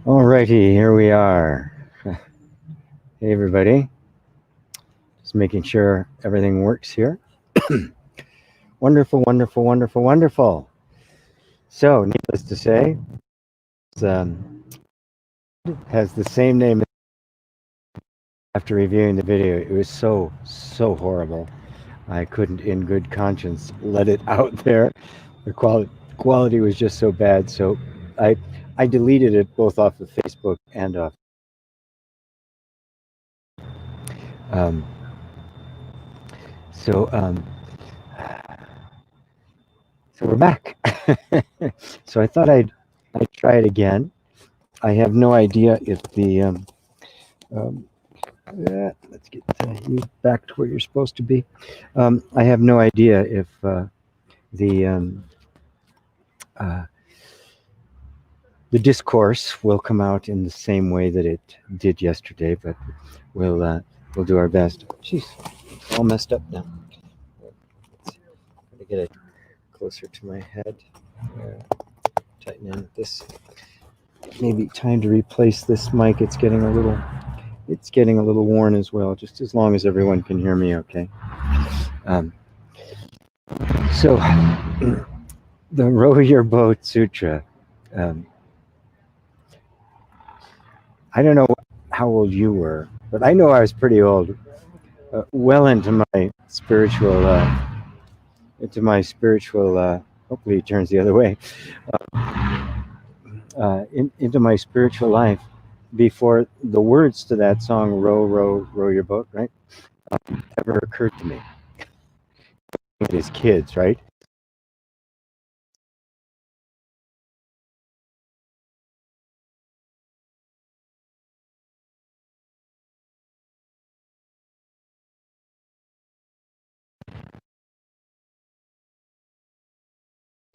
Alrighty, here we are. Hey everybody, just making sure everything works here. Wonderful, wonderful, wonderful, wonderful. So, needless to say, has the same name after reviewing the video. It was so horrible. I couldn't, in good conscience, let it out there. The quality was just so bad. So, I I deleted it both off of Facebook and off. Um, so um, so we're back. So I thought I'd try it again. I have no idea if the um, let's get you back to where you're supposed to be. I have no idea if the uh, the discourse will come out in the same way that it did yesterday, but we'll do our best. Jeez, it's all messed up now. Let me get it closer to my head. Tighten in this. Maybe time to replace this mic. It's getting a little worn as well. Just as long as everyone can hear me, okay. So, the Row Your Boat Sutra. Um, I don't know how old you were, but I know I was pretty old, well into my spiritual, hopefully it turns the other way, into my spiritual life before the words to that song, row, row, row your boat, right, ever occurred to me. As kids, right?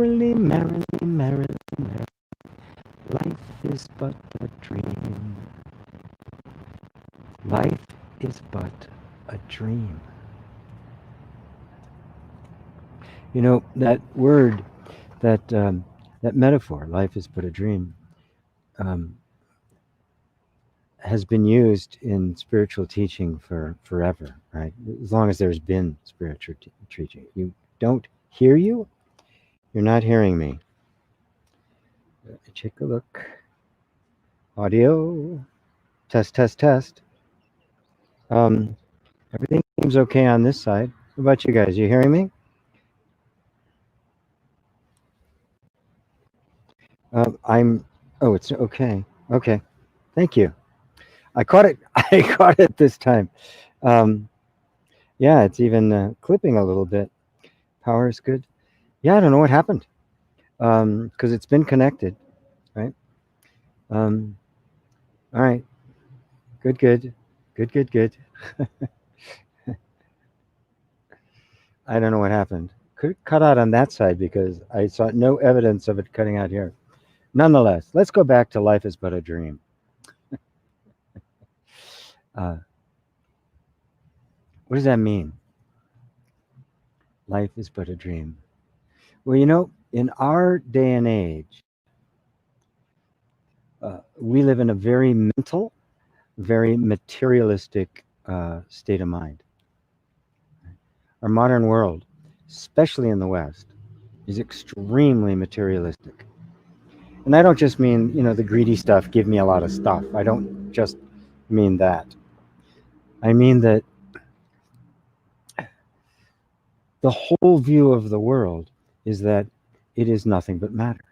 Merrily, merrily, merrily, merrily, life is but a dream. Life is but a dream. You know, that word, that metaphor, life is but a dream, um, has been used in spiritual teaching for forever, right? As long as there's been spiritual teaching. You don't hear you? You're not hearing me. Take a look. Audio. Test, test, test. Um, Everything seems okay on this side. What about you guys? You hearing me? I'm. Oh, it's okay. Okay. Thank you. I caught it. I caught it this time. Um, yeah, it's even clipping a little bit. Power is good. Yeah, I don't know what happened because it's been connected, right? Um, all right. Good, good, good, good, good. I don't know what happened. Could cut out on that side because I saw no evidence of it cutting out here. Nonetheless, let's go back to life is but a dream. Uh, what does that mean? Life is but a dream. Well, you know, in our day and age, we live in a very mental, very materialistic state of mind. Our modern world, especially in the West, is extremely materialistic. And I don't just mean, you know, the greedy stuff, give me a lot of stuff. I don't just mean that. I mean that the whole view of the world is that it is nothing but matter.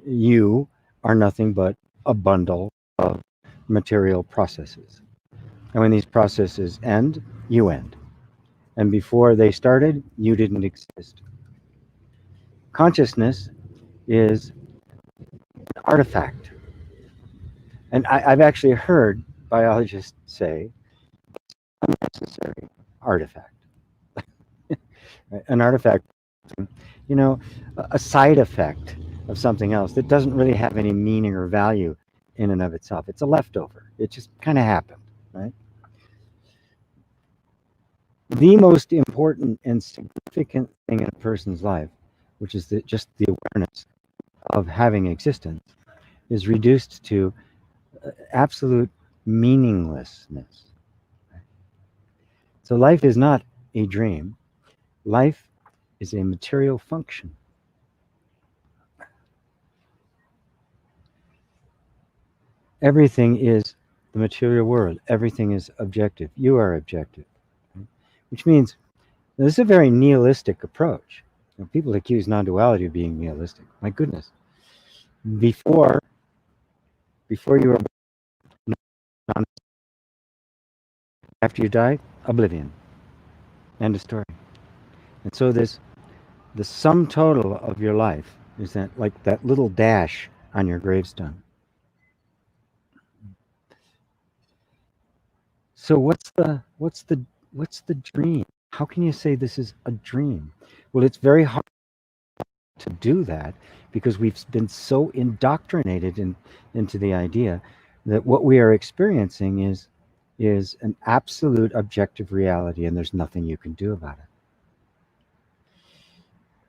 You are nothing but a bundle of material processes. And when these processes end, you end. And before they started, you didn't exist. Consciousness is an artifact. And I've actually heard biologists say unnecessary artifact. An artifact, you know, a side effect of something else that doesn't really have any meaning or value in and of itself. It's a leftover. It just kind of happened, right? The most important and significant thing in a person's life, which is just the awareness of having existence is reduced to absolute meaninglessness. So life is not a dream. Life is a material function. Everything is the material world. Everything is objective. You are objective, right? Which means this is a very nihilistic approach. People accuse non-duality of being nihilistic. My goodness. Before you were born, after you die, oblivion. End of story. And so the sum total of your life is that, like that little dash on your gravestone. So what's the dream? How can you say this is a dream? Well, it's very hard to do that because we've been so indoctrinated into the idea that what we are experiencing is an absolute objective reality and there's nothing you can do about it.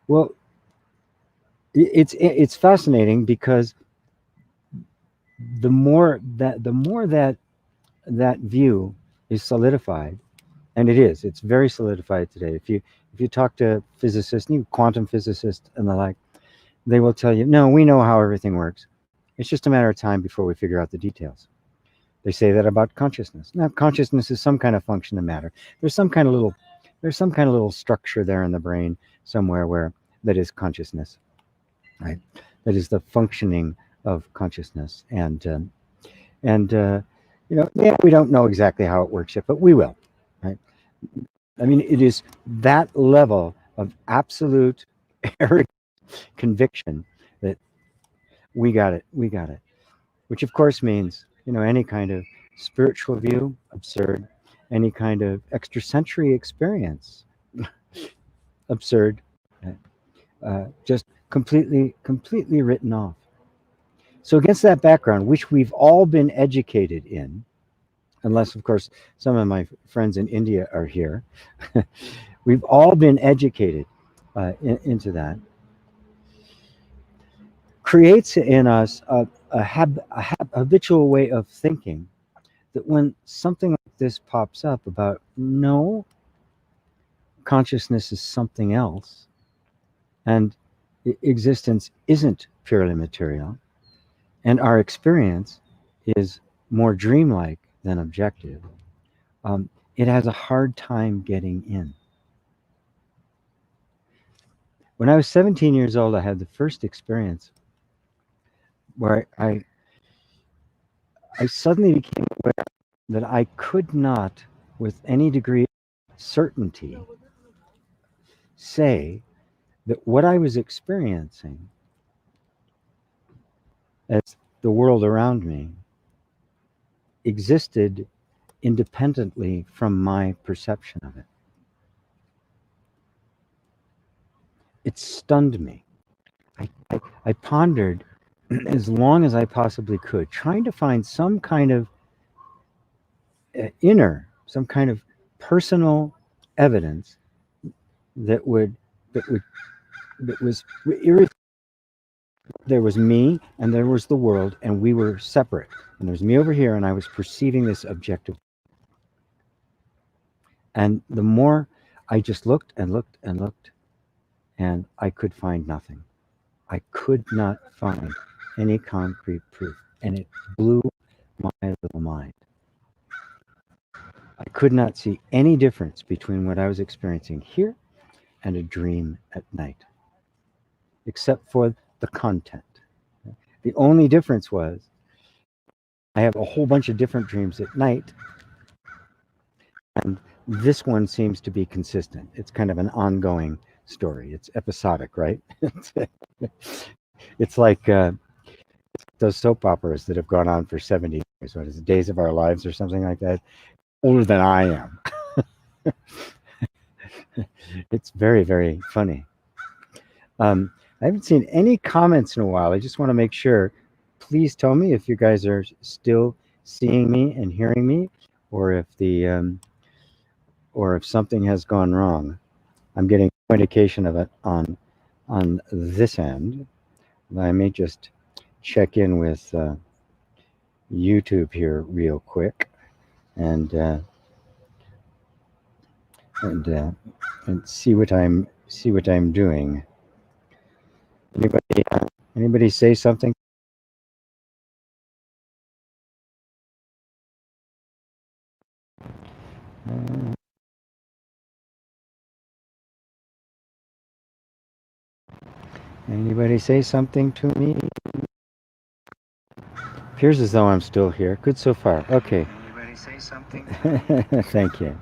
Well, it's fascinating because the more that that view is solidified, and it's very solidified today. If you talk to physicists, quantum physicists and the like, they will tell you, no, we know how everything works. It's just a matter of time before we figure out the details. They say that about consciousness. Now, consciousness is some kind of function of matter. There's some kind of little structure there in the brain somewhere where that is consciousness, right? That is the functioning of consciousness, and yeah, we don't know exactly how it works yet, but we will, right? I mean, it is that level of absolute arrogant conviction that we got it, which of course means, any kind of spiritual view, absurd. Any kind of extrasensory experience, absurd. Just completely written off. So against that background, which we've all been educated in, unless of course some of my friends in India are here, we've all been educated into that, creates in us a habitual way of thinking that when something like this pops up about, no, consciousness is something else, and existence isn't purely material, and our experience is more dreamlike than objective, it has a hard time getting in. When I was 17 years old, I had the first experience where I suddenly became aware that I could not, with any degree of certainty, say that what I was experiencing as the world around me existed independently from my perception of it. It stunned me. I pondered as long as I possibly could, trying to find some kind of some kind of personal evidence that would that would that was there was me and there was the world, and we were separate, and there's me over here and I was perceiving this objective. And the more I just looked and looked and looked, and I could find nothing. I could not find any concrete proof, and it blew my little mind. I could not see any difference between what I was experiencing here and a dream at night, except for the content. The only difference was I have a whole bunch of different dreams at night, and this one seems to be consistent. It's kind of an ongoing story. It's episodic, right? It's like those soap operas that have gone on for 70 years. What is it, Days of Our Lives or something like that? Older than I am. It's very, very funny. I haven't seen any comments in a while. I just want to make sure. Please tell me if you guys are still seeing me and hearing me, or if or if something has gone wrong. I'm getting no indication of it on this end. I may just check in with YouTube here real quick and uh, and uh, and see what I'm doing. Anybody anybody say something? Uh, Anybody say something to me? Appears as though I'm still here. Good so far. Okay. Anybody say something? Thank you.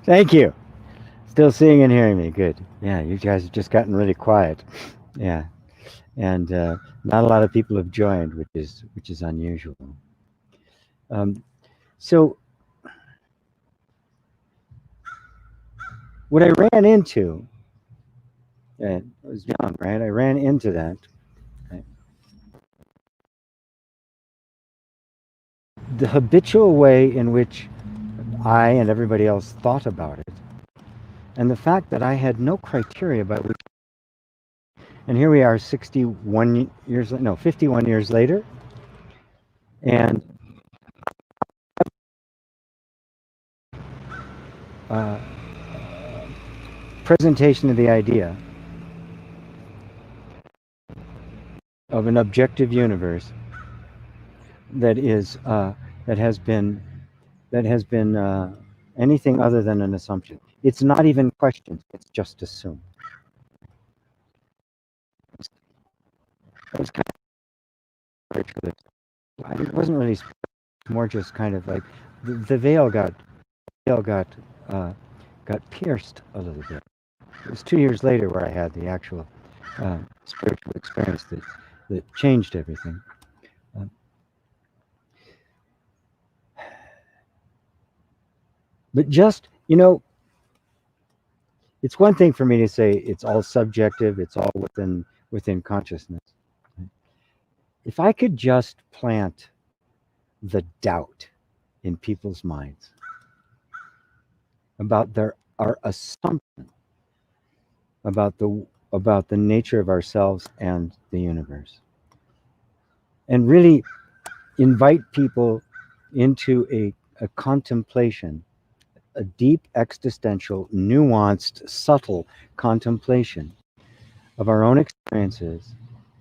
Thank you. Still seeing and hearing me. Good. Yeah, you guys have just gotten really quiet. Yeah, and not a lot of people have joined, which is unusual. Um, so what I ran into, I was young, right? I ran into that. Right? The habitual way in which I and everybody else thought about it, and the fact that I had no criteria by which. And here we are, 61 years, no, 51 years later, and uh, presentation of the idea of an objective universe that is that has been that has been anything other than an assumption. It's not even questioned; it's just assumed. It was kind of spiritual. It wasn't really more just kind of like the veil uh, got pierced a little bit. It was 2 years later where I had the actual spiritual experience that changed everything. Uh, but just it's one thing for me to say it's all subjective, it's all within consciousness. If I could just plant the doubt in people's minds about their our assumption about the nature of ourselves and the universe, and really invite people into a contemplation, a deep existential, nuanced, subtle contemplation of our own experiences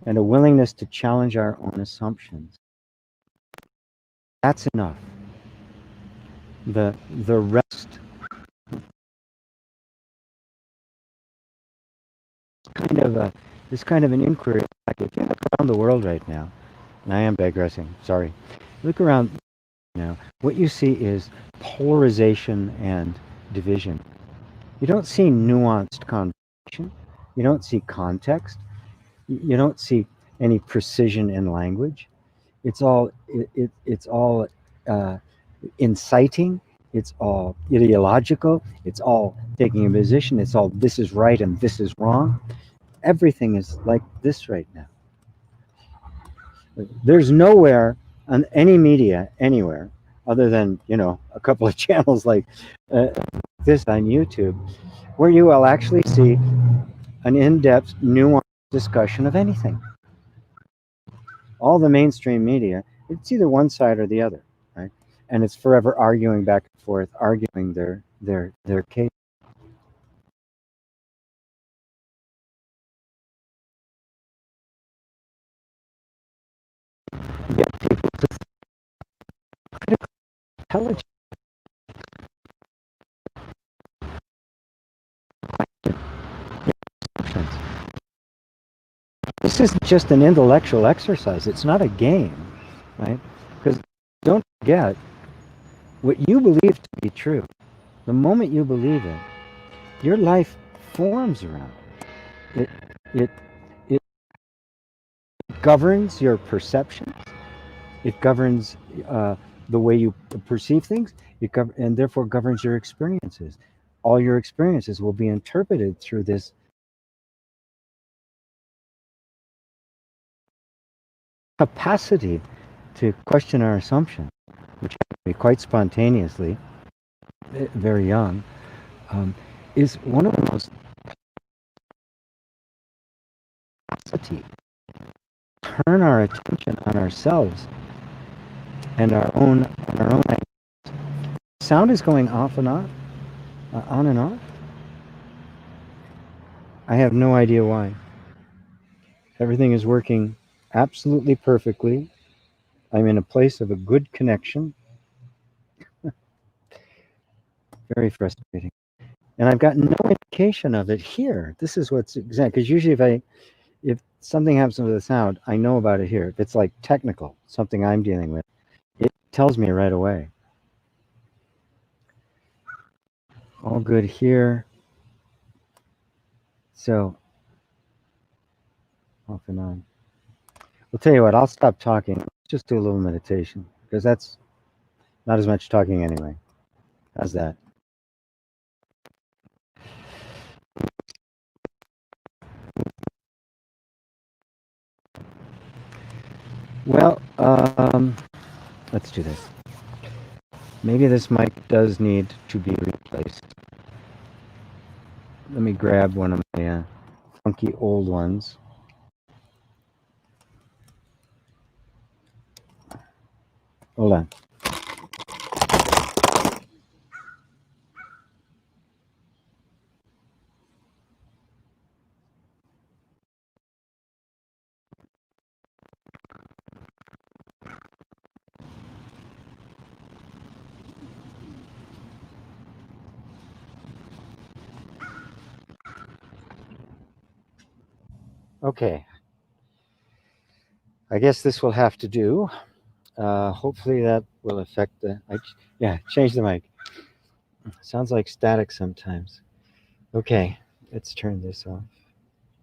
and a willingness to challenge our own assumptions. That's enough. The rest kind of a this kind of an inquiry. Like if you look around the world right now, and I am digressing, sorry. Look around now, what you see is polarization and division. You don't see nuanced conversation. You don't see context. You don't see any precision in language. It's all uh, inciting. It's all ideological. It's all taking a position. It's all this is right and this is wrong. Everything is like this right now. There's nowhere on any media anywhere other than a couple of channels like uh, this on YouTube where you will actually see an in-depth, nuanced discussion of anything. All the mainstream media, it's either one side or the other, right? And it's forever arguing back and forth, arguing their case. Get people to critical intelligence. This isn't just an intellectual exercise. It's not a game, right? Because don't forget what you believe to be true. The moment you believe it, your life forms around it. It it governs your perceptions. It governs the way you perceive things. And therefore governs your experiences. All your experiences will be interpreted through this capacity to question our assumptions, which we quite spontaneously, very young, um, is one of the most capacity to turn our attention on ourselves and our own sound is going off and on and off. I have no idea why. Everything is working absolutely perfectly. I'm in a place of a good connection. Very frustrating. And I've got no indication of it here. This is what's exact. Because usually if something happens with the sound, I know about it here. If it's like technical, something I'm dealing with, it tells me right away. All good here. So, off and on. I'll tell you what, I'll stop talking. Let's just do a little meditation. Because that's not as much talking anyway. How's that? Well, let's do this. Maybe this mic does need to be replaced. Let me grab one of my funky old ones. Hold on. Okay. I guess this will have to do. Hopefully that will affect yeah, change the mic. Sounds like static sometimes. Okay, let's turn this off.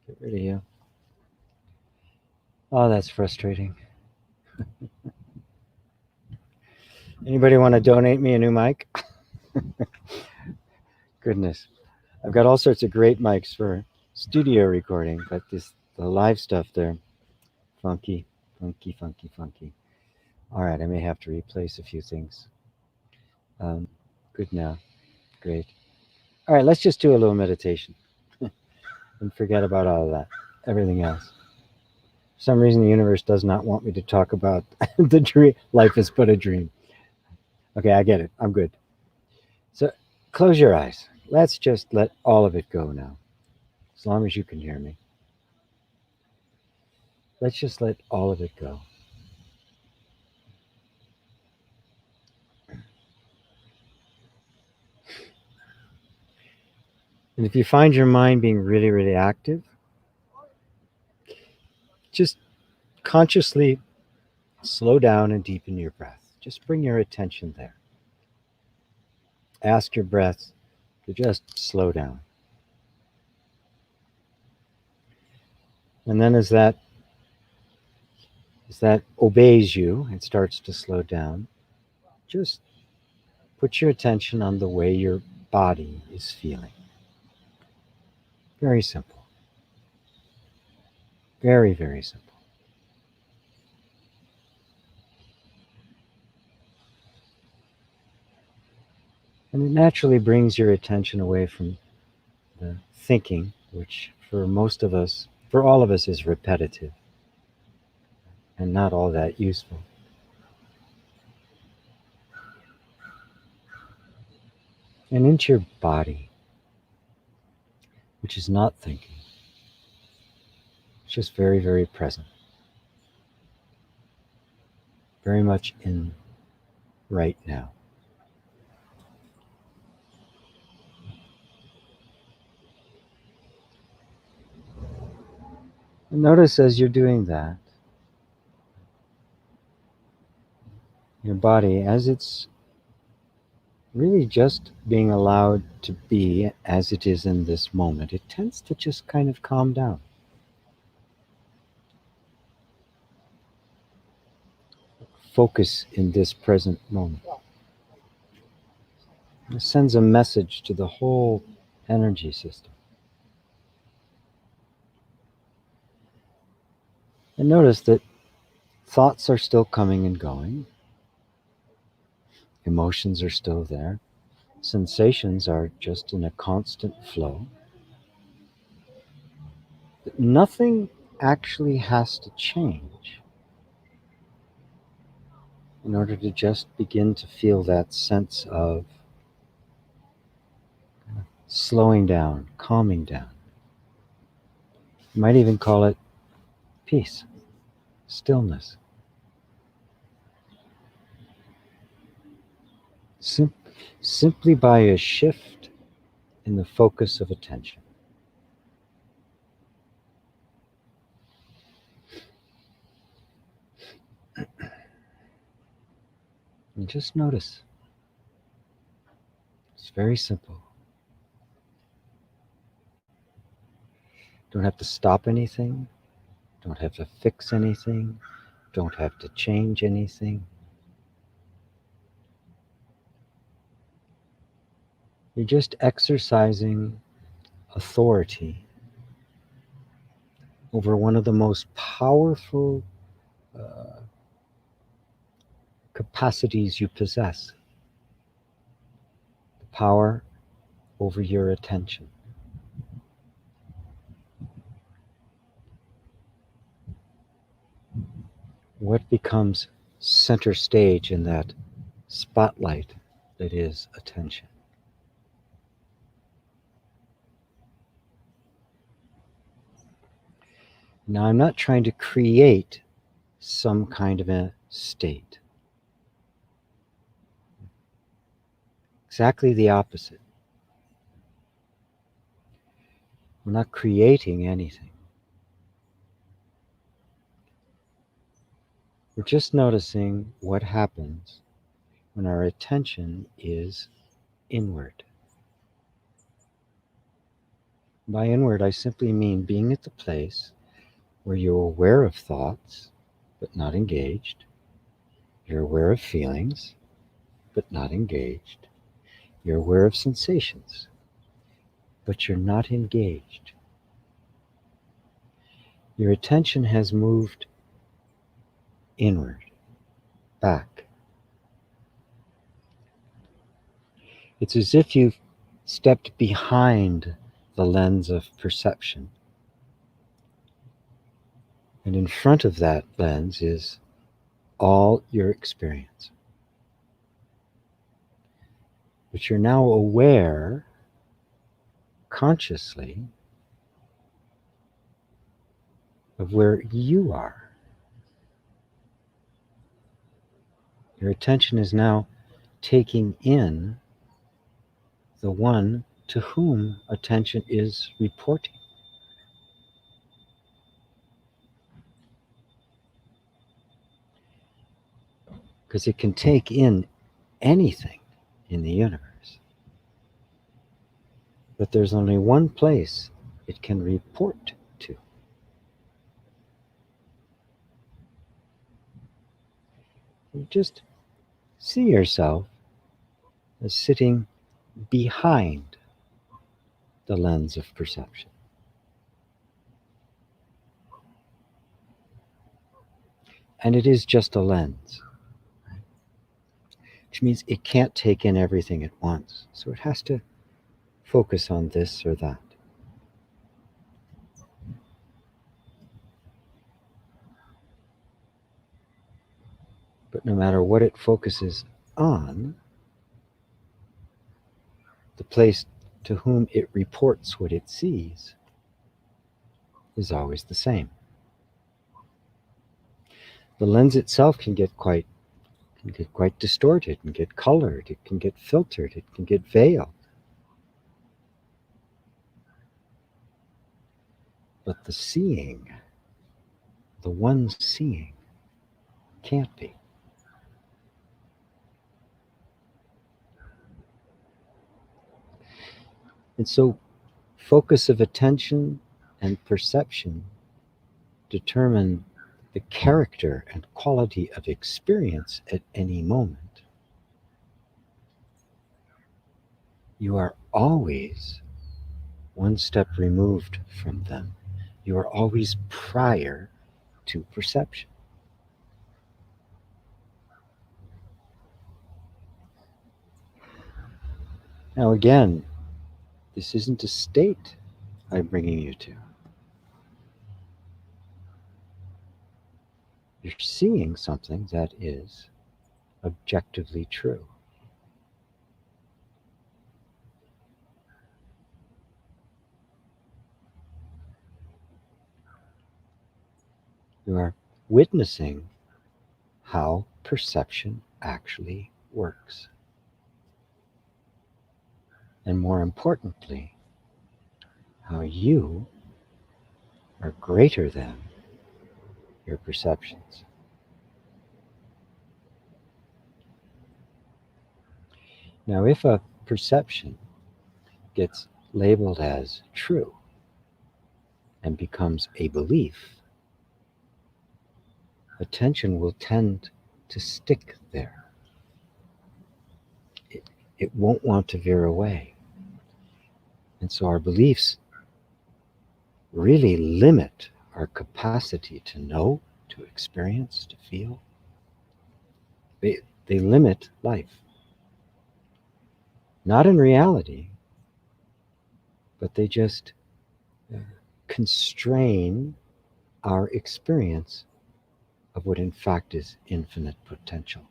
Get rid of you. Oh, that's frustrating. Anybody want to donate me a new mic? Goodness. I've got all sorts of great mics for studio recording, but the live stuff there, funky, funky, funky, funky. All right, I may have to replace a few things. Good now. Great. All right, let's just do a little meditation and forget about all of that, everything else. For some reason, the universe does not want me to talk about the dream. Life is but a dream. Okay, I get it. I'm good. So close your eyes. Let's just let all of it go now, as long as you can hear me. Let's just let all of it go. And if you find your mind being really, really active, just consciously slow down and deepen your breath. Just bring your attention there. Ask your breath to just slow down. And then as that obeys you and starts to slow down, just put your attention on the way your body is feeling. Very simple. Very, very simple. And it naturally brings your attention away from the thinking, which for most of us, for all of us, is repetitive and not all that useful. And into your body, which is not thinking. It's just very, very present. Very much in right now. And notice as you're doing that, your body, as it's really just being allowed to be as it is in this moment, it tends to just kind of calm down. Focus in this present moment. It sends a message to the whole energy system. And notice that thoughts are still coming and going. Emotions are still there. Sensations are just in a constant flow. Nothing actually has to change in order to just begin to feel that sense of slowing down, calming down. You might even call it peace, stillness. Sim- Simply by a shift in the focus of attention. And just notice. It's very simple. Don't have to stop anything. Don't have to fix anything. Don't have to change anything. You're just exercising authority over one of the most powerful uh, capacities you possess, the power over your attention. What becomes center stage in that spotlight that is attention? Now, I'm not trying to create some kind of a state. Exactly the opposite. We're not creating anything. We're just noticing what happens when our attention is inward. By inward, I simply mean being at the place where you're aware of thoughts, but not engaged. You're aware of feelings, but not engaged. You're aware of sensations, but you're not engaged. Your attention has moved inward, back. It's as if you've stepped behind the lens of perception. And in front of that lens is all your experience. But you're now aware consciously of where you are. Your attention is now taking in the one to whom attention is reporting. Because it can take in anything in the universe. But there's only one place it can report to. You just see yourself as sitting behind the lens of perception. And it is just a lens, which means it can't take in everything at once. So it has to focus on this or that. But no matter what it focuses on, the place to whom it reports what it sees is always the same. The lens itself can get quite distorted and get colored, it can get filtered, it can get veiled. But the seeing, the one seeing, can't be. And so focus of attention and perception determine the character and quality of experience at any moment. You are always one step removed from them. You are always prior to perception. Now, again, this isn't a state I'm bringing you to. You're seeing something that is objectively true. You are witnessing how perception actually works. And more importantly, how you are greater than your perceptions. Now, if a perception gets labeled as true and becomes a belief, attention will tend to stick there. It won't want to veer away. And so our beliefs really limit our capacity to know, to experience, to feel. They limit life. Not in reality, but they just constrain our experience of what in fact is infinite potential.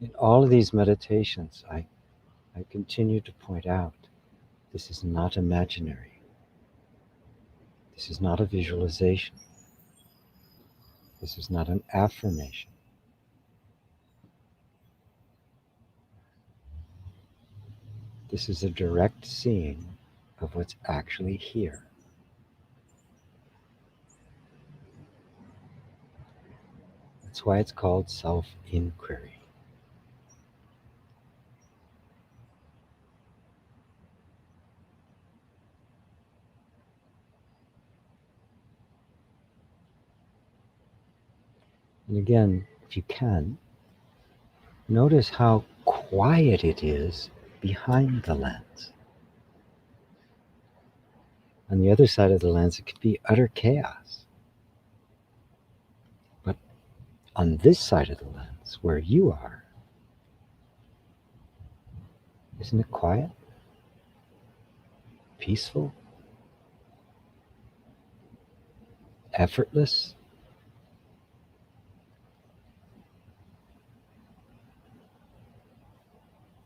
In all of these meditations, I continue to point out this is not imaginary. This is not a visualization. This is not an affirmation. This is a direct seeing of what's actually here. That's why it's called self-inquiry. And again, if you can, notice how quiet it is behind the lens. On the other side of the lens, it could be utter chaos. But on this side of the lens, where you are, isn't it quiet? Peaceful? Effortless?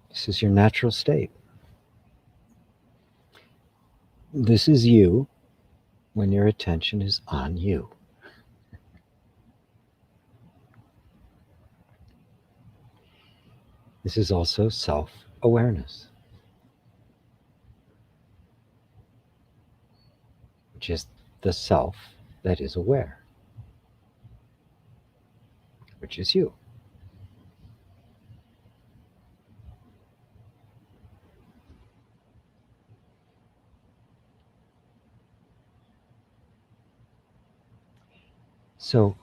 This is your natural state. This is you when your attention is on you. This is also self-awareness, which is the self that is aware, which is you. So,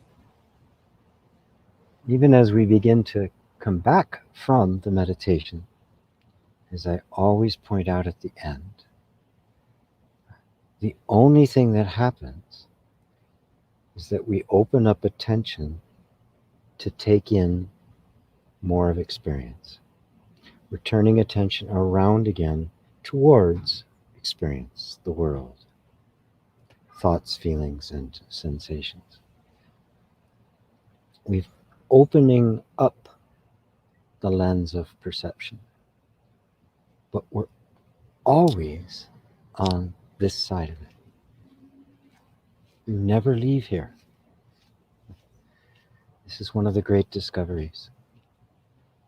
even as we begin to come back from the meditation, as I always point out at the end, the only thing that happens is that we open up attention to take in more of experience. We're turning attention around again towards experience, the world, thoughts, feelings, and sensations. We're opening up the lens of perception, but we're always on this side of it. You never leave here. This is one of the great discoveries.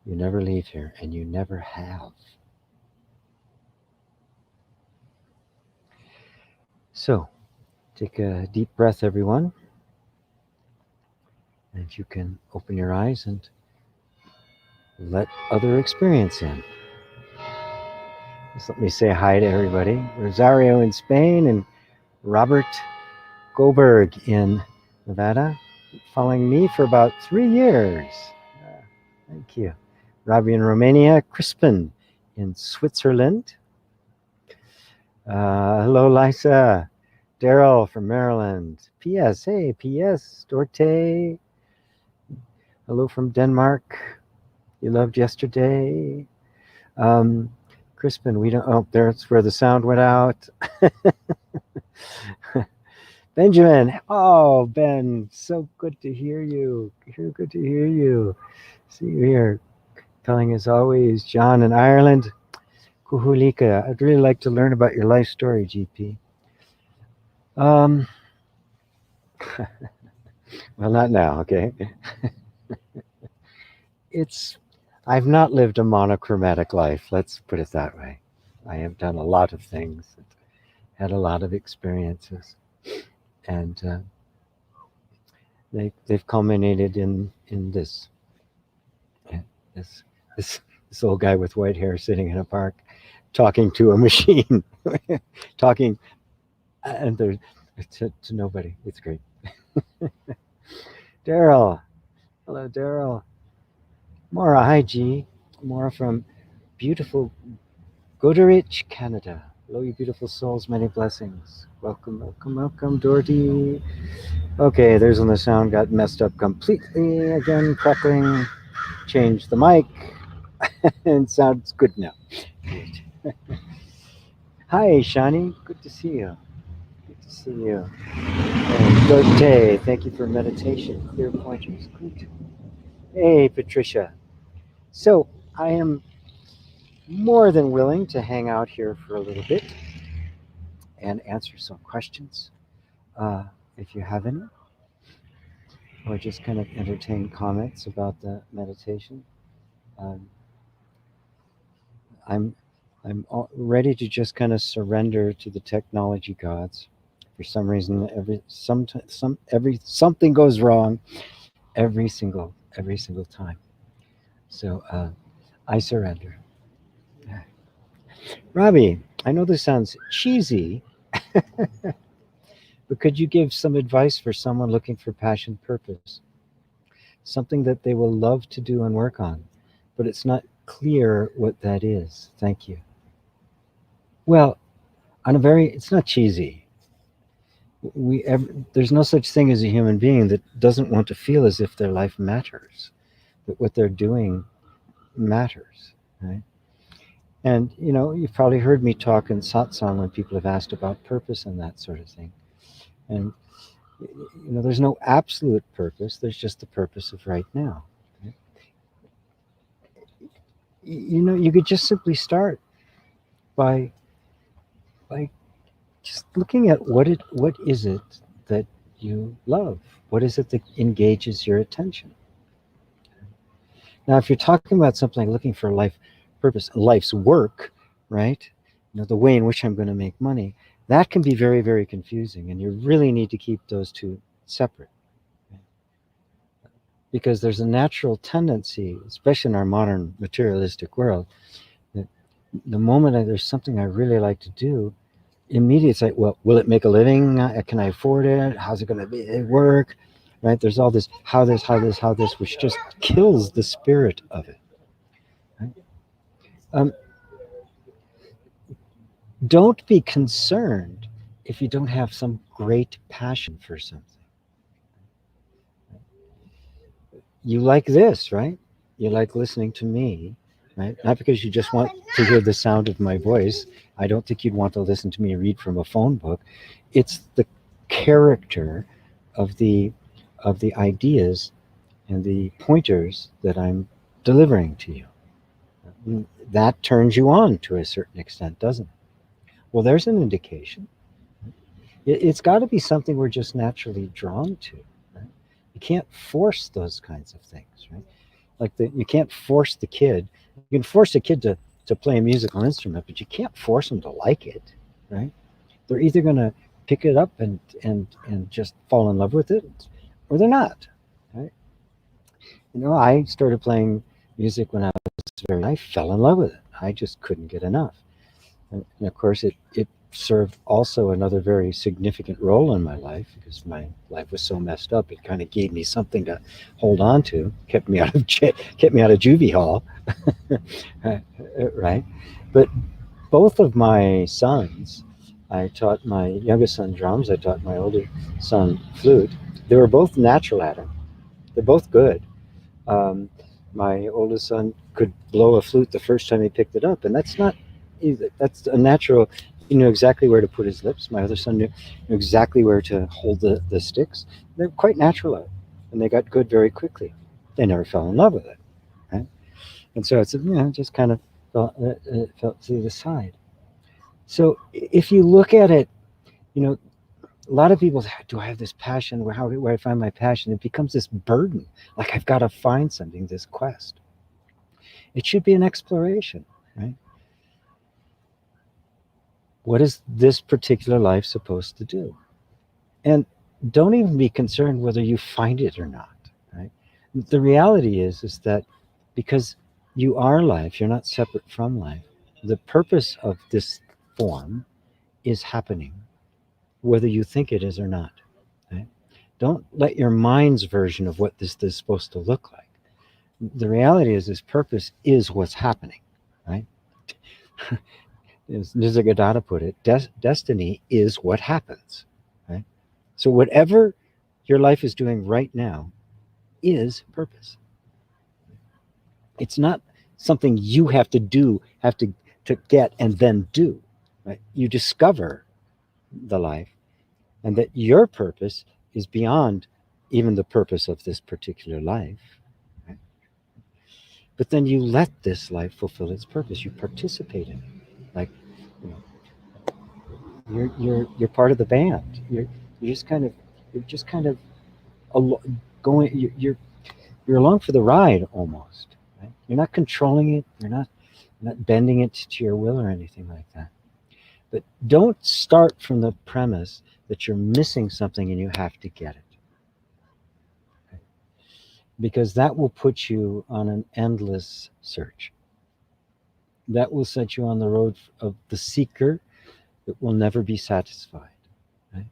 You never leave here, and you never have. So, take a deep breath, everyone. And if you can open your eyes and let other experience in. Just let me say hi to everybody. Rosario in Spain and Robert Goldberg in Nevada, following me for about 3 years. Thank you. Robbie in Romania, Crispin in Switzerland. Hello, Lisa. Daryl from Maryland. P.S. Hey, P.S. Dorte. Hello from Denmark. You loved yesterday. Crispin, we don't. Oh, there's where the sound went out. Benjamin, oh Ben, so good to hear you. Good to hear you. See you here, telling as always, John in Ireland. Kuhulika, I'd really like to learn about your life story, GP. Well, not now, okay? I've not lived a monochromatic life, let's put it that way. I have done a lot of things, had a lot of experiences, and they've culminated in this this old guy with white hair sitting in a park, talking to a machine, talking and to nobody. It's great. Daryl, hello, Daryl. Maura, hi G. Maura from beautiful Goderich, Canada. Hello, you beautiful souls. Many blessings. Welcome, welcome, welcome, Dorothy. Okay, there's when the sound got messed up completely. Again, crackling. Change the mic. And sounds good now. Great. Hi, Shani. Good to see you. Good to see you. And Dorte, thank you for meditation. Clear pointers. Good. Hey, Patricia. So I am more than willing to hang out here for a little bit and answer some questions, if you have any, or just kind of entertain comments about the meditation. I'm ready to just kind of surrender to the technology gods. For some reason, something goes wrong every single time. So I surrender. Robbie, I know this sounds cheesy, but could you give some advice for someone looking for passion purpose? Something that they will love to do and work on, but it's not clear what that is. Thank you. Well, it's not cheesy. There's no such thing as a human being that doesn't want to feel as if their life matters, that what they're doing matters, right? And you've probably heard me talk in satsang when people have asked about purpose and that sort of thing. And there's no absolute purpose. There's just the purpose of right now. Right? You could just simply start by just looking at what is it that you love? What is it that engages your attention? Now, if you're talking about something like looking for life purpose, life's work, right? The way in which I'm going to make money, that can be very, very confusing, and you really need to keep those two separate. Right? Because there's a natural tendency, especially in our modern materialistic world, that the moment there's something I really like to do, immediately it's like, well, will it make a living? Can I afford it? How's it going to work? Right? There's all this, how this, which just kills the spirit of it. Right? Don't be concerned if you don't have some great passion for something. You like this, right? You like listening to me, right? Not because you just want to hear the sound of my voice. I don't think you'd want to listen to me read from a phone book. It's the character of the ideas and the pointers that I'm delivering to you. That turns you on to a certain extent, doesn't it? Well, there's an indication. It's got to be something we're just naturally drawn to. Right? You can't force those kinds of things, right? Like you can't force the kid. You can force a kid to play a musical instrument, but you can't force them to like it, right? They're either going to pick it up and just fall in love with it, or they're not, right? I started playing music when I fell in love with it. I just couldn't get enough. And of course, it served also another very significant role in my life, because my life was so messed up. It kind of gave me something to hold on to, kept me out of juvie hall, right? But both of my sons, I taught my youngest son drums. I taught my older son flute. They were both natural at it. They're both good. My oldest son could blow a flute the first time he picked it up, and that's not That's a natural. He knew exactly where to put his lips. My other son knew exactly where to hold the sticks. They're quite natural at it, and they got good very quickly. They never fell in love with it, right? And so it's just kind of felt to the side. So if you look at it, you know, a lot of people say, do I have this passion? Where I find my passion? It becomes this burden. Like I've got to find something, this quest. It should be an exploration, right? What is this particular life supposed to do? And don't even be concerned whether you find it or not, right? The reality is that because you are life, you're not separate from life. The purpose of this form is happening, whether you think it is or not. Right? Don't let your mind's version of what this is supposed to look like. The reality is this purpose is what's happening, right? As Nisargadatta put it, destiny is what happens, right? So whatever your life is doing right now is purpose. It's not something you have to do, to get and then do, right? You discover the life, and that your purpose is beyond even the purpose of this particular life. Right? But then you let this life fulfill its purpose. You participate in it, like you know, you're part of the band. You're just kind of you're just kind of going. You're along for the ride almost. Right? You're not controlling it. You're not bending it to your will or anything like that. But don't start from the premise that you're missing something and you have to get it. Because that will put you on an endless search. That will set you on the road of the seeker that will never be satisfied. Right?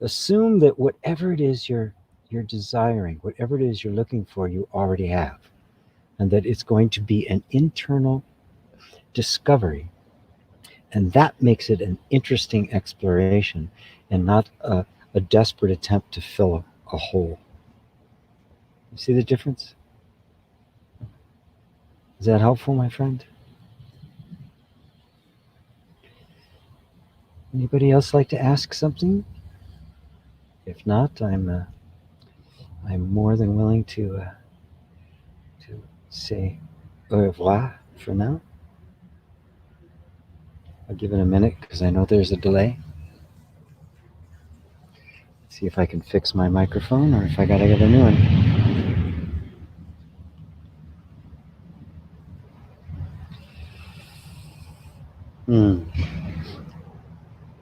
Assume that whatever it is you're desiring, whatever it is you're looking for, you already have, and that it's going to be an internal discovery, and that makes it an interesting exploration, and not a desperate attempt to fill a hole. You see the difference? Is that helpful, my friend? Anybody else like to ask something? If not, I'm more than willing to say au revoir for now. I'll give it a minute because I know there's a delay. See if I can fix my microphone or if I gotta get a new one. Hmm.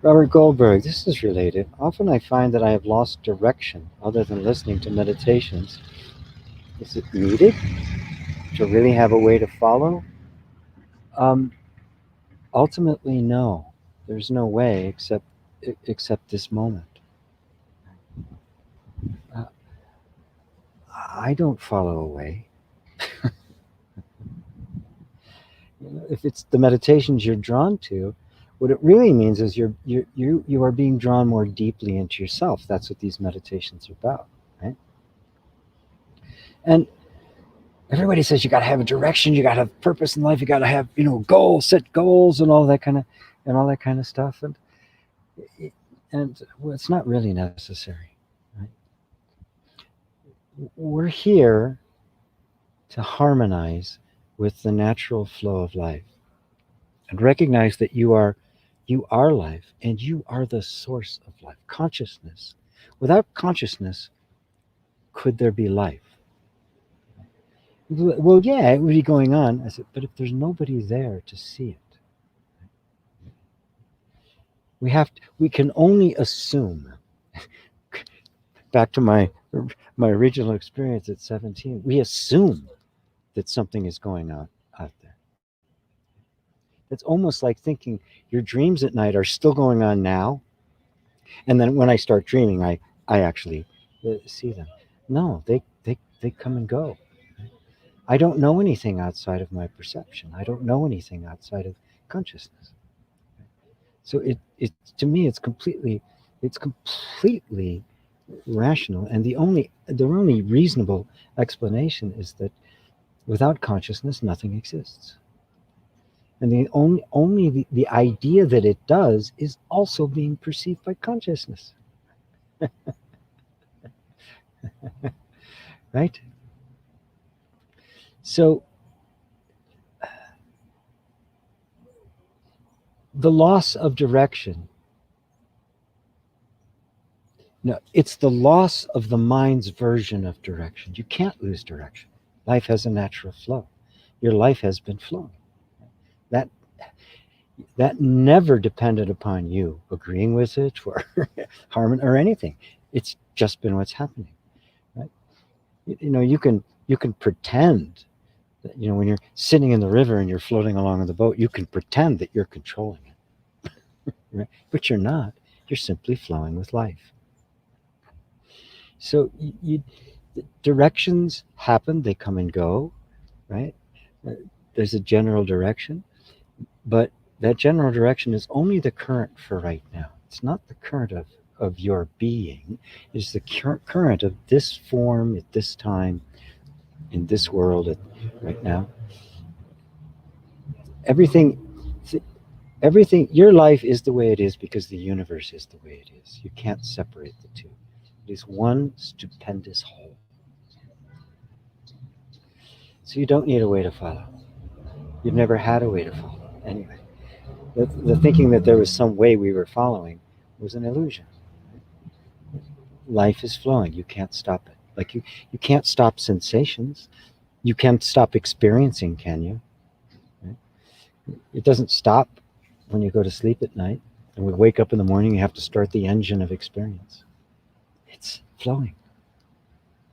Robert Goldberg, this is related. Often I find that I have lost direction other than listening to meditations. Is it needed to really have a way to follow? Um, Ultimately, no. There's no way except this moment. Uh, I don't follow a way. If it's the meditations you're drawn to, what it really means is you are being drawn more deeply into yourself. That's what these meditations are about, right? And everybody says you got to have a direction, you got to have purpose in life, you got to have goals, set goals, and all that kind of stuff. And well, it's not really necessary. Right? We're here to harmonize with the natural flow of life and recognize that you are life and you are the source of life. Consciousness. Without consciousness, could there be life? Well, yeah, it would be going on. I said, but if there's nobody there to see it, we can only assume. Back to my original experience at 17, we assume that something is going on out there. It's almost like thinking your dreams at night are still going on now, and then when I start dreaming, I actually see them. No, they come and go. I don't know anything outside of my perception. I don't know anything outside of consciousness. So it to me it's completely rational, and the only reasonable explanation is that without consciousness nothing exists. And the idea that it does is also being perceived by consciousness, right? So the loss of direction, no, it's the loss of the mind's version of direction. You can't lose direction. Life has a natural flow. Your life has been flowing. That that never depended upon you agreeing with it or harming or anything. It's just been what's happening. Right? You can pretend that, when you're sitting in the river and you're floating along on the boat, you can pretend that you're controlling it, right? But you're not. You're simply flowing with life. So directions happen, they come and go, right? Uh, There's a general direction, but that general direction is only the current for right now. It's not the current of your being. It's the current of this form at this time in this world right now. Everything, everything. Your life is the way it is because the universe is the way it is. You can't separate the two. It is one stupendous whole. So you don't need a way to follow. You've never had a way to follow. Anyway, the thinking that there was some way we were following was an illusion. Life is flowing. You can't stop it. Like you can't stop sensations. You can't stop experiencing, can you? Right? It doesn't stop when you go to sleep at night. And we wake up in the morning, you have to start the engine of experience. It's flowing.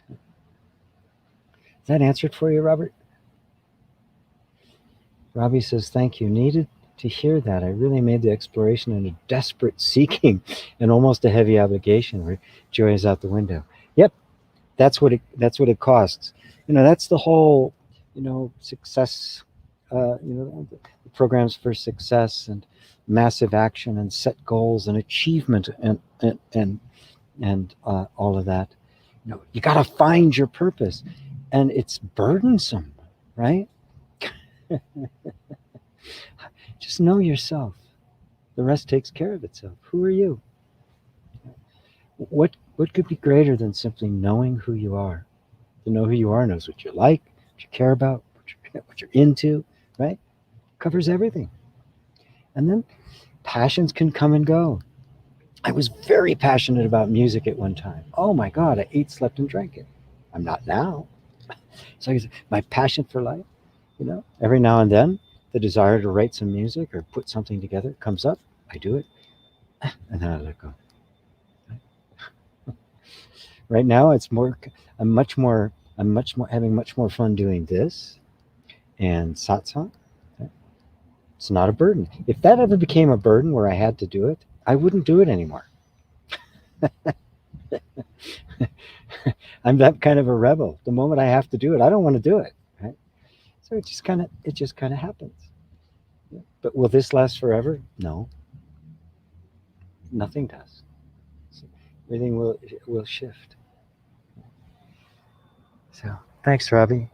Is that answered for you, Robert? Robbie says, thank you. Needed to hear that. I really made the exploration in a desperate seeking and almost a heavy obligation where joy is out the window. Yep, that's what it costs. That's the whole, success, the programs for success and massive action and set goals and achievement and all of that. You got to find your purpose, and it's burdensome, right? Just know yourself. The rest takes care of itself. Who are you? What could be greater than simply knowing who you are? To know who you are knows what you like, what you care about, what you're into, right? Covers everything. And then passions can come and go. I was very passionate about music at one time. Oh my God, I ate, slept, and drank it. I'm not now. So my passion for life, every now and then, the desire to write some music or put something together comes up. I do it, and then I let go. Right now, it's more. I'm much more. I'm much more having much more fun doing this and satsang. It's not a burden. If that ever became a burden where I had to do it, I wouldn't do it anymore. I'm that kind of a rebel. The moment I have to do it, I don't want to do it. Right? So it just kind of happens. But will this last forever? No, nothing does. So everything will shift. So thanks, Robbie.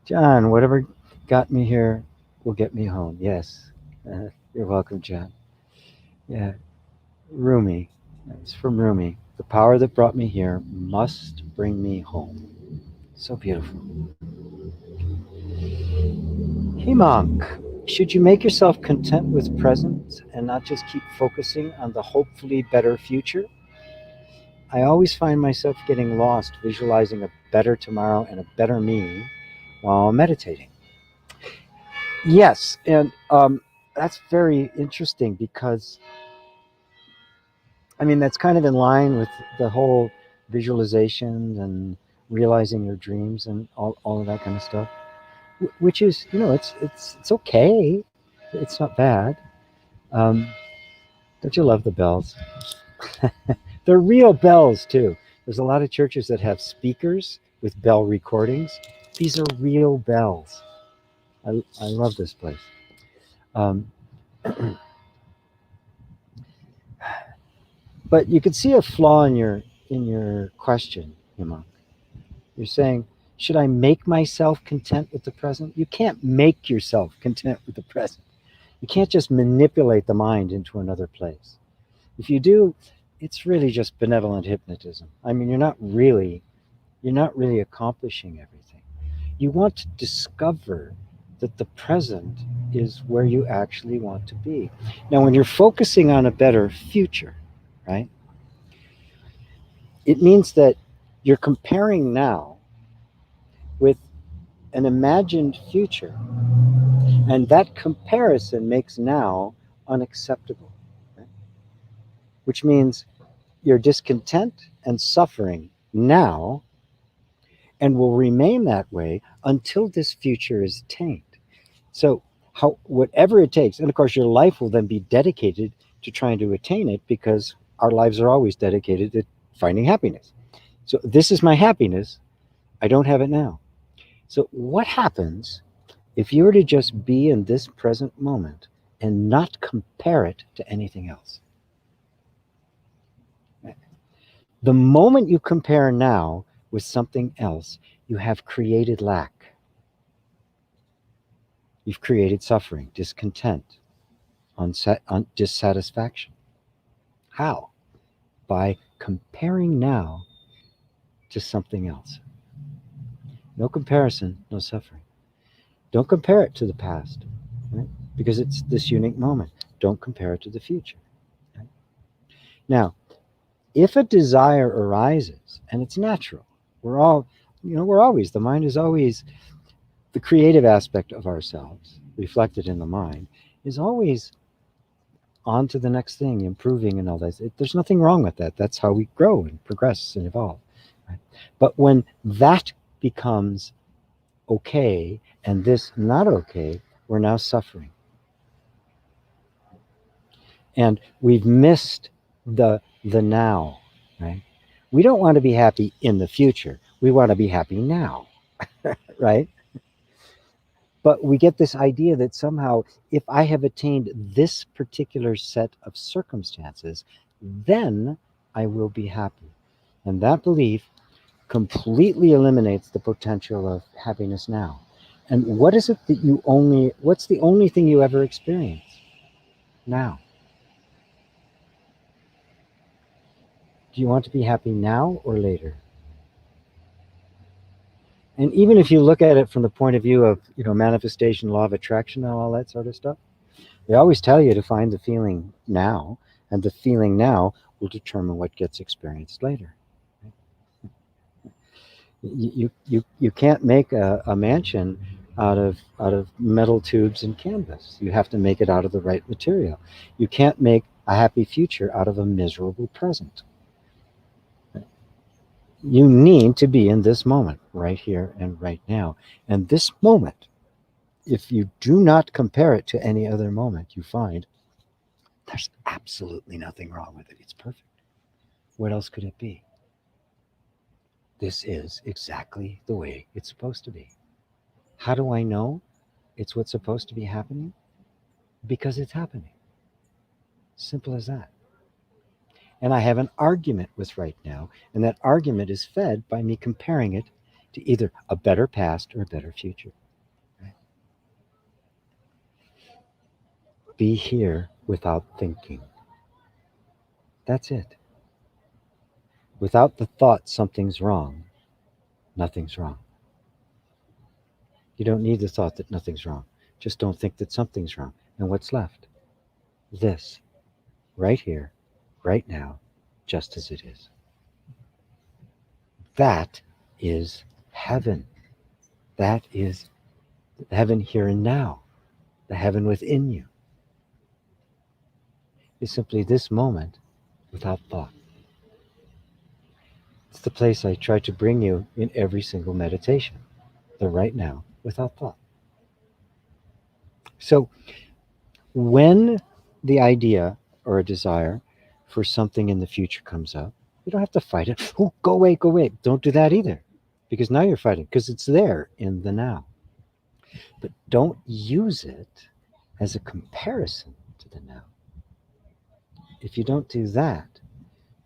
John, whatever got me here will get me home. Yes, you're welcome, John. Yeah, Rumi. It's from Rumi. The power that brought me here must bring me home. So beautiful. Himank, should you make yourself content with present and not just keep focusing on the hopefully better future? I always find myself getting lost visualizing a better tomorrow and a better me while meditating. Yes, and that's very interesting because, I mean, that's kind of in line with the whole visualization and realizing your dreams and all of that kind of stuff, which is, it's okay. It's not bad. Um, don't you love the bells? They're real bells too. There's a lot of churches that have speakers with bell recordings. These are real bells. I love this place. Um, but you could see a flaw in your question, Hima. You're saying Should I make myself content with the present? You can't make yourself content with the present. You can't just manipulate the mind into another place. If you do, it's really just benevolent hypnotism. I mean, you're not really accomplishing everything. You want to discover that the present is where you actually want to be. Now, when you're focusing on a better future, right, it means that you're comparing now with an imagined future, and that comparison makes now unacceptable, right? Which means you're discontent and suffering now and will remain that way until this future is attained. So, whatever it takes, and of course, your life will then be dedicated to trying to attain it because our lives are always dedicated to finding happiness. So, this is my happiness. I don't have it now. So, what happens if you were to just be in this present moment and not compare it to anything else? The moment you compare now with something else, you have created lack. You've created suffering, discontent, dissatisfaction. How? By comparing now to something else. No comparison, no suffering. Don't compare it to the past, right? Because it's this unique moment. Don't compare it to the future. Right? Now, if a desire arises, and it's natural, the mind is always, the creative aspect of ourselves, reflected in the mind, is always on to the next thing, improving and all that. There's nothing wrong with that. That's how we grow and progress and evolve. Right? But when that becomes okay and this not okay, we're now suffering. And we've missed the now, right? We don't want to be happy in the future. We want to be happy now, right? But we get this idea that somehow if I have attained this particular set of circumstances, then I will be happy. And that belief completely eliminates the potential of happiness now. And what is it that what's the only thing you ever experience now? Do you want to be happy now or later? And even if you look at it from the point of view of, manifestation, law of attraction, and all that sort of stuff, they always tell you to find the feeling now, and the feeling now will determine what gets experienced later. You can't make a mansion out of metal tubes and canvas. You have to make it out of the right material. You can't make a happy future out of a miserable present. You need to be in this moment, right here and right now. And this moment, if you do not compare it to any other moment, you find there's absolutely nothing wrong with it. It's perfect. What else could it be? This is exactly the way it's supposed to be. How do I know it's what's supposed to be happening? Because it's happening. Simple as that. And I have an argument with right now, and that argument is fed by me comparing it to either a better past or a better future. Right? Be here without thinking. That's it. Without the thought something's wrong, nothing's wrong. You don't need the thought that nothing's wrong. Just don't think that something's wrong. And what's left? This, right here, right now, just as it is. That is heaven. That is heaven here and now. The heaven within you is simply this moment without thought. It's the place I try to bring you in every single meditation. The right now without thought. So when the idea or a desire for something in the future comes up, you don't have to fight it. Oh, go away, go away. Don't do that either. Because now you're fighting, because it's there in the now. But don't use it as a comparison to the now. If you don't do that,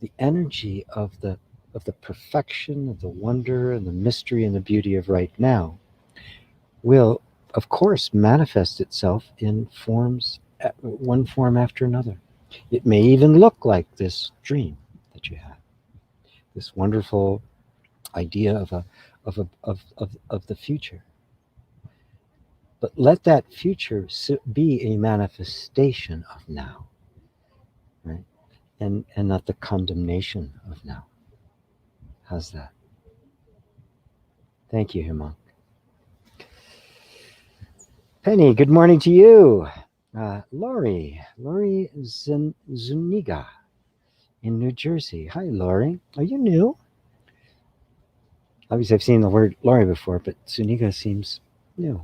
the energy of the the perfection, of the wonder and the mystery and the beauty of right now will, of course, manifest itself in forms, one form after another. It may even look like this dream that you have, this wonderful idea of the future. But let that future be a manifestation of now, right? And not the condemnation of now. How's that? Thank you, Himang. Penny, good morning to you. Lori Zuniga in New Jersey. Hi, Lori. Are you new? Obviously, I've seen the word Lori before, but Zuniga seems new.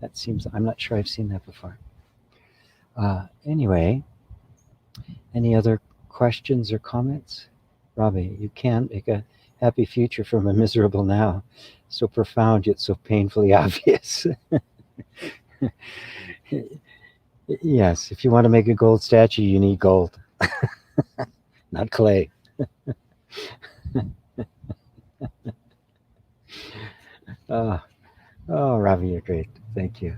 That seems, I'm not sure I've seen that before. Anyway, any other questions or comments? Robbie, you can't make a happy future from a miserable now. So profound yet so painfully obvious. Yes, if you want to make a gold statue, you need gold, not clay. Oh, oh, Robbie, you're great. Thank you.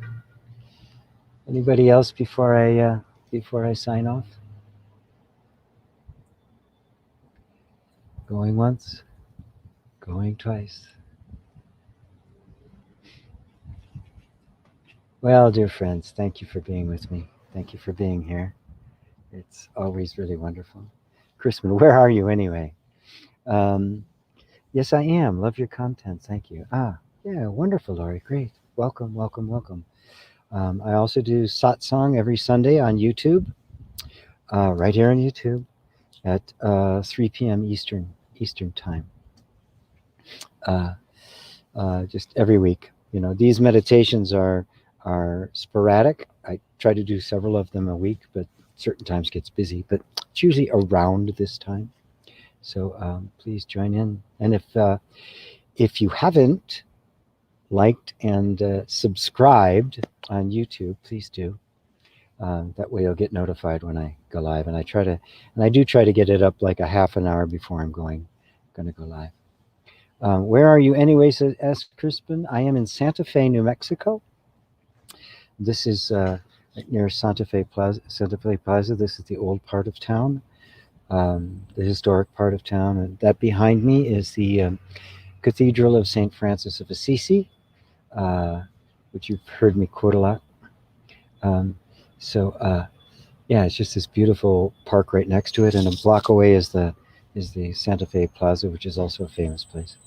Anybody else before I sign off? Going once, going twice. Well, dear friends, thank you for being with me. Thank you for being here. It's always really wonderful. Crispin, where are you anyway? Um, yes, I am. Love your content. Thank you. Yeah, wonderful, Laurie. Great. Welcome, welcome, welcome. I also do satsang every Sunday on YouTube, right here on YouTube at 3 p.m. Eastern time. Just every week. You know, these meditations are sporadic. I try to do several of them a week, but certain times gets busy. But it's usually around this time. So please join in. And if you haven't liked and subscribed on YouTube, please do. That way you'll get notified when I go live. And I do try to get it up like a half an hour before I'm going to go live. Where are you anyways? Asked Crispin. I am in Santa Fe, New Mexico. This is near Santa Fe Plaza. This is the old part of town, the historic part of town. And that behind me is the Cathedral of St. Francis of Assisi, which you've heard me quote a lot. Yeah, it's just this beautiful park right next to it, and a block away is the Santa Fe Plaza, which is also a famous place.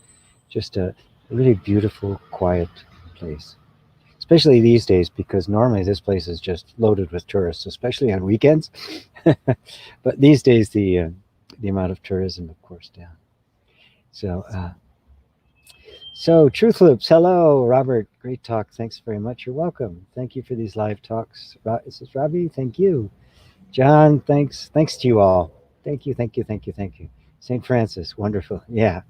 Just a really beautiful, quiet place, especially these days, because normally this place is just loaded with tourists, especially on weekends. But these days, the amount of tourism, of course, down. So Truth Loops, hello, Robert. Great talk. Thanks very much. You're welcome. Thank you for these live talks. This is Robbie. Thank you. John, thanks. Thanks to you all. Thank you, thank you, thank you, thank you. St. Francis, wonderful. Yeah,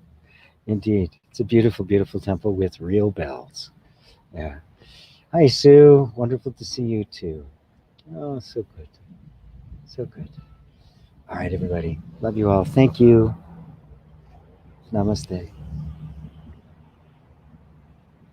indeed. It's a beautiful, beautiful temple with real bells. Yeah. Hi, Sue. Wonderful to see you too. Oh, so good. So good. All right, everybody. Love you all. Thank you. Namaste.